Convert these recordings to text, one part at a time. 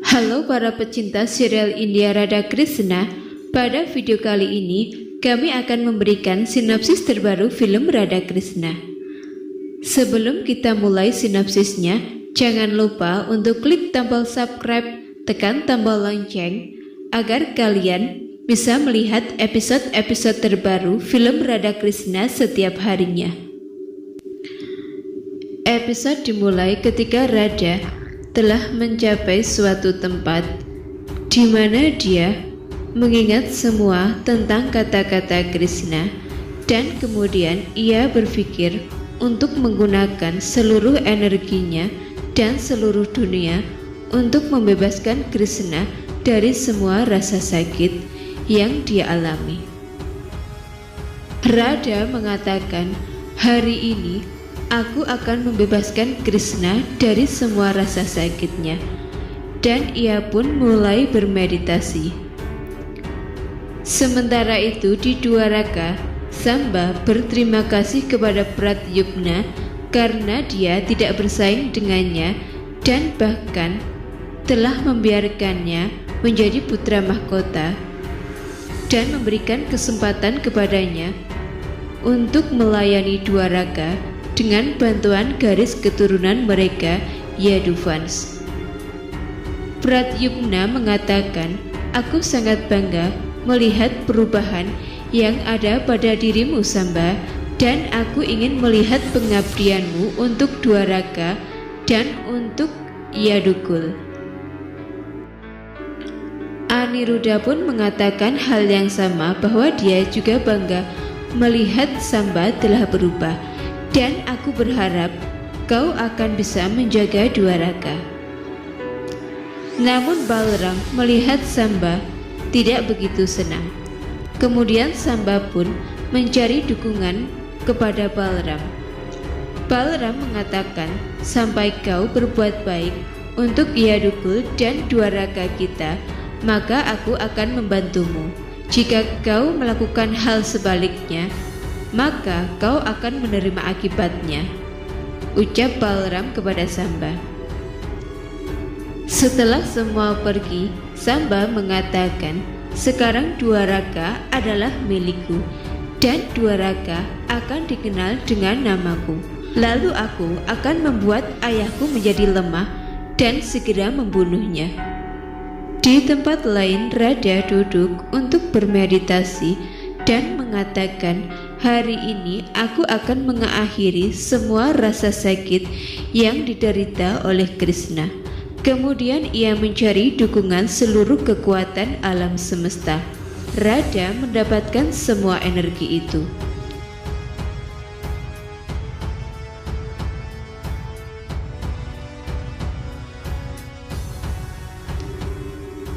Halo para pecinta serial India Radha Krishna. Pada video kali ini kami akan memberikan sinopsis terbaru film Radha Krishna. Sebelum kita mulai sinopsisnya, jangan lupa untuk klik tombol subscribe, tekan tombol lonceng agar kalian bisa melihat episode-episode terbaru film Radha Krishna setiap harinya. Episode dimulai ketika Radha telah mencapai suatu tempat di mana dia mengingat semua tentang kata-kata Krishna, dan kemudian ia berpikir untuk menggunakan seluruh energinya dan seluruh dunia untuk membebaskan Krishna dari semua rasa sakit yang dia alami. Radha mengatakan, "Hari ini aku akan membebaskan Krishna dari semua rasa sakitnya," dan ia pun mulai bermeditasi. Sementara itu di Dwaraka, Samba berterima kasih kepada Pradyumna karena dia tidak bersaing dengannya dan bahkan telah membiarkannya menjadi putra mahkota dan memberikan kesempatan kepadanya untuk melayani Dwaraka dengan bantuan garis keturunan mereka, Yaduvans. Pradyumna mengatakan, "Aku sangat bangga melihat perubahan yang ada pada dirimu, Samba, dan aku ingin melihat pengabdianmu untuk Dwaraka dan untuk Yadukul." Aniruddha pun mengatakan hal yang sama, bahwa dia juga bangga melihat Samba telah berubah, dan aku berharap kau akan bisa menjaga Dwaraka. Namun Balram melihat Samba tidak begitu senang. Kemudian Samba pun mencari dukungan kepada Balram. Balram mengatakan, "Sampai kau berbuat baik untuk Yadukul dan Dwaraka kita, maka aku akan membantumu. Jika kau melakukan hal sebaliknya, maka kau akan menerima akibatnya," ucap Balram kepada Samba. Setelah semua pergi, Samba mengatakan, "Sekarang Dwaraka adalah milikku, dan Dwaraka akan dikenal dengan namaku. Lalu aku akan membuat ayahku menjadi lemah dan segera membunuhnya." Di tempat lain, Radha duduk untuk bermeditasi dan mengatakan, "Hari ini aku akan mengakhiri semua rasa sakit yang diderita oleh Krishna." Kemudian ia mencari dukungan seluruh kekuatan alam semesta. Radha mendapatkan semua energi itu.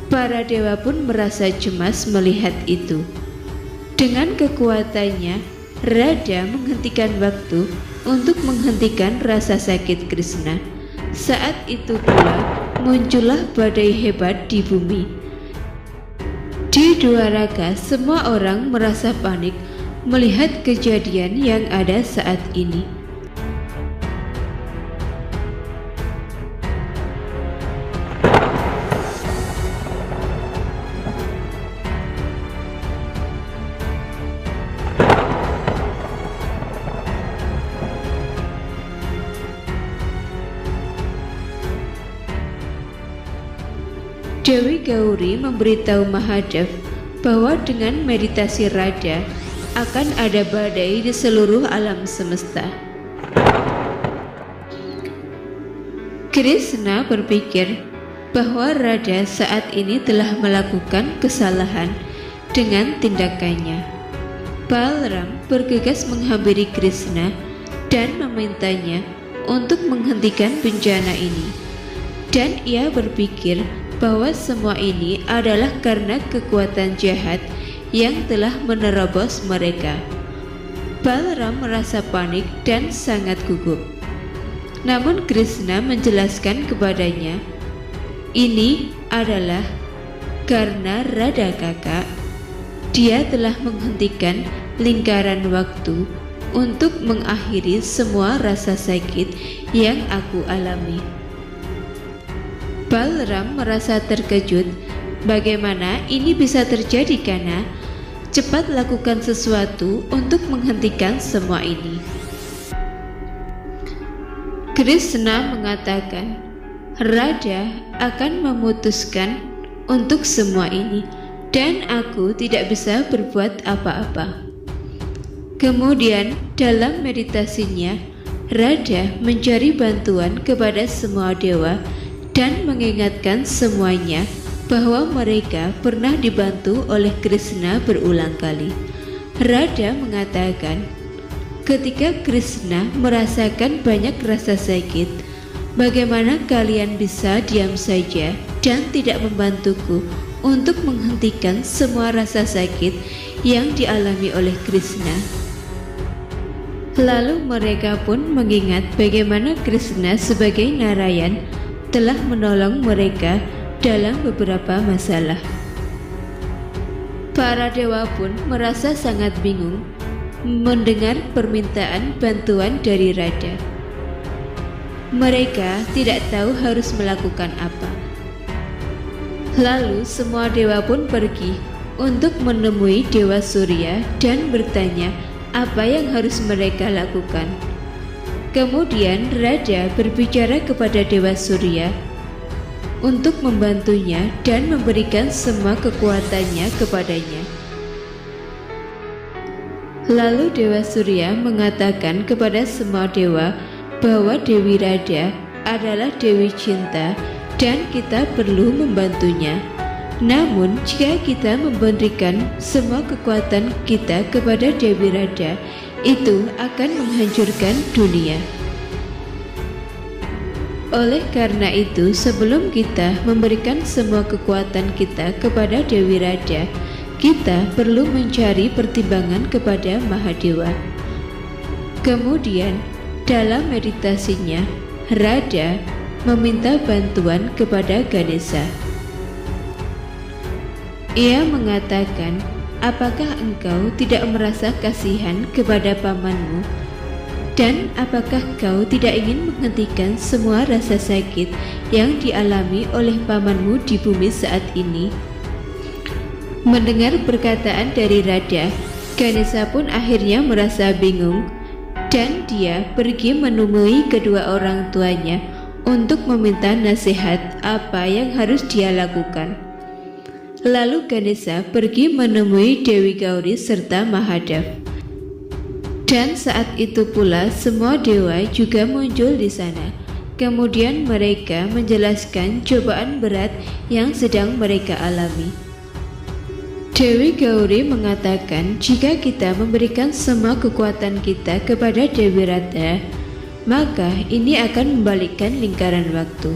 Para dewa pun merasa cemas melihat itu. Dengan kekuatannya, Radha menghentikan waktu untuk menghentikan rasa sakit Krishna. Saat itu pula muncullah badai hebat di bumi. Di Dwaraka, semua orang merasa panik melihat kejadian yang ada saat ini. Dewi Gauri memberitahu Mahadev bahwa dengan meditasi Radha akan ada badai di seluruh alam semesta. Krishna berpikir bahwa Radha saat ini telah melakukan kesalahan dengan tindakannya. Balram bergegas menghampiri Krishna dan memintanya untuk menghentikan bencana ini, dan ia berpikir bahwa semua ini adalah karena kekuatan jahat yang telah menerobos mereka. Balram merasa panik dan sangat gugup. Namun Krishna menjelaskan kepadanya, "Ini adalah karena Radha kakak. Dia telah menghentikan lingkaran waktu untuk mengakhiri semua rasa sakit yang aku alami." Balram merasa terkejut. Bagaimana ini bisa terjadi, Kana? Cepat lakukan sesuatu untuk menghentikan semua ini. Krishna mengatakan, Radha akan memutuskan untuk semua ini, dan aku tidak bisa berbuat apa-apa. Kemudian dalam meditasinya, Radha mencari bantuan kepada semua dewa dan mengingatkan semuanya bahwa mereka pernah dibantu oleh Krishna berulang kali. Radha mengatakan, ketika Krishna merasakan banyak rasa sakit, bagaimana kalian bisa diam saja dan tidak membantuku untuk menghentikan semua rasa sakit yang dialami oleh Krishna? Lalu mereka pun mengingat bagaimana Krishna sebagai Narayan telah menolong mereka dalam beberapa masalah. Para dewa pun merasa sangat bingung mendengar permintaan bantuan dari Radha. Mereka tidak tahu harus melakukan apa. Lalu semua dewa pun pergi untuk menemui Dewa Surya dan bertanya apa yang harus mereka lakukan. Kemudian Radha berbicara kepada Dewa Surya untuk membantunya dan memberikan semua kekuatannya kepadanya. Lalu Dewa Surya mengatakan kepada semua dewa bahwa Dewi Radha adalah Dewi Cinta dan kita perlu membantunya. Namun jika kita memberikan semua kekuatan kita kepada Dewi Radha, itu akan menghancurkan dunia. Oleh karena itu, sebelum kita memberikan semua kekuatan kita kepada Dewi Radha, kita perlu mencari pertimbangan kepada Mahadewa. Kemudian, dalam meditasinya, Radha meminta bantuan kepada Ganesha. Ia mengatakan, apakah engkau tidak merasa kasihan kepada pamanmu? Dan apakah kau tidak ingin menghentikan semua rasa sakit yang dialami oleh pamanmu di bumi saat ini? Mendengar perkataan dari Radha, Ganesha pun akhirnya merasa bingung dan dia pergi menemui kedua orang tuanya untuk meminta nasihat apa yang harus dia lakukan. Lalu Ganesha pergi menemui Dewi Gauri serta Mahadev. Dan saat itu pula semua dewa juga muncul di sana. Kemudian mereka menjelaskan cobaan berat yang sedang mereka alami. Dewi Gauri mengatakan, jika kita memberikan semua kekuatan kita kepada Dewi Radha, maka ini akan membalikkan lingkaran waktu.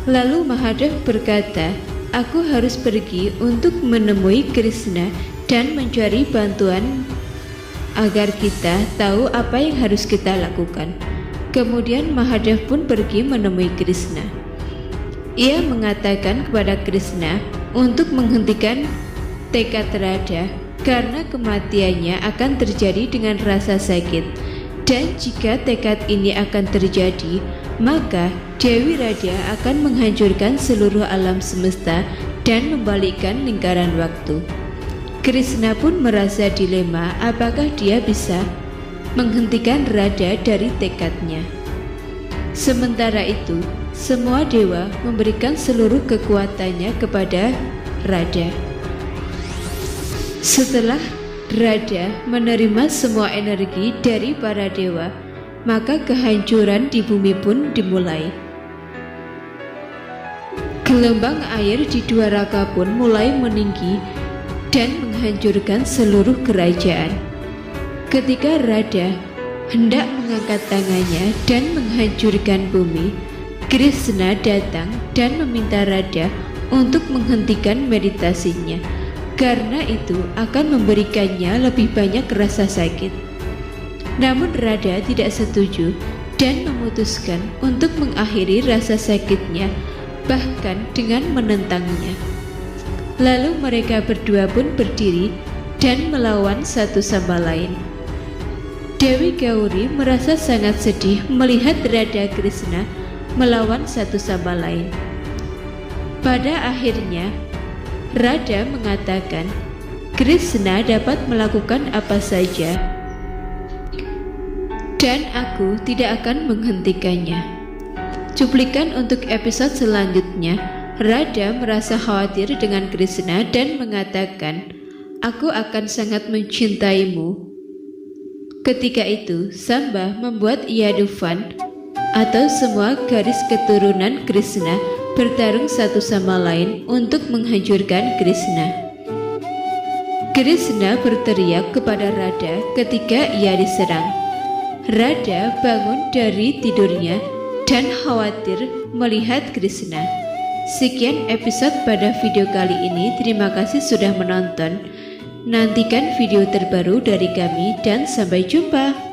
Lalu Mahadev berkata, aku harus pergi untuk menemui Krishna dan mencari bantuan agar kita tahu apa yang harus kita lakukan. Kemudian Mahadev pun pergi menemui Krishna. Ia mengatakan kepada Krishna untuk menghentikan tekad Radha karena kematiannya akan terjadi dengan rasa sakit, dan jika tekad ini akan terjadi, maka Dewi Radha akan menghancurkan seluruh alam semesta dan membalikkan lingkaran waktu. Krishna pun merasa dilema apakah dia bisa menghentikan Radha dari tekadnya. Sementara itu, semua dewa memberikan seluruh kekuatannya kepada Radha. Setelah Radha menerima semua energi dari para dewa, maka kehancuran di bumi pun dimulai. Gelombang air di Dwaraka pun mulai meninggi dan menghancurkan seluruh kerajaan. Ketika Radha hendak mengangkat tangannya dan menghancurkan bumi, Krishna datang dan meminta Radha untuk menghentikan meditasinya, karena itu akan memberikannya lebih banyak rasa sakit. Namun Radha tidak setuju dan memutuskan untuk mengakhiri rasa sakitnya, bahkan dengan menentangnya. Lalu mereka berdua pun berdiri dan melawan satu sama lain. Dewi Gauri merasa sangat sedih melihat Radha Krishna melawan satu sama lain. Pada akhirnya, Radha mengatakan Krishna dapat melakukan apa saja dan aku tidak akan menghentikannya. Cuplikan untuk episode selanjutnya. Radha merasa khawatir dengan Krishna dan mengatakan, "Aku akan sangat mencintaimu." Ketika itu, Samba membuat Yaduthan atau semua garis keturunan Krishna bertarung satu sama lain untuk menghancurkan Krishna. Krishna berteriak kepada Radha ketika ia diserang. Radha bangun dari tidurnya dan khawatir melihat Krishna. Sekian episode pada video kali ini. Terima kasih sudah menonton. Nantikan video terbaru dari kami dan sampai jumpa.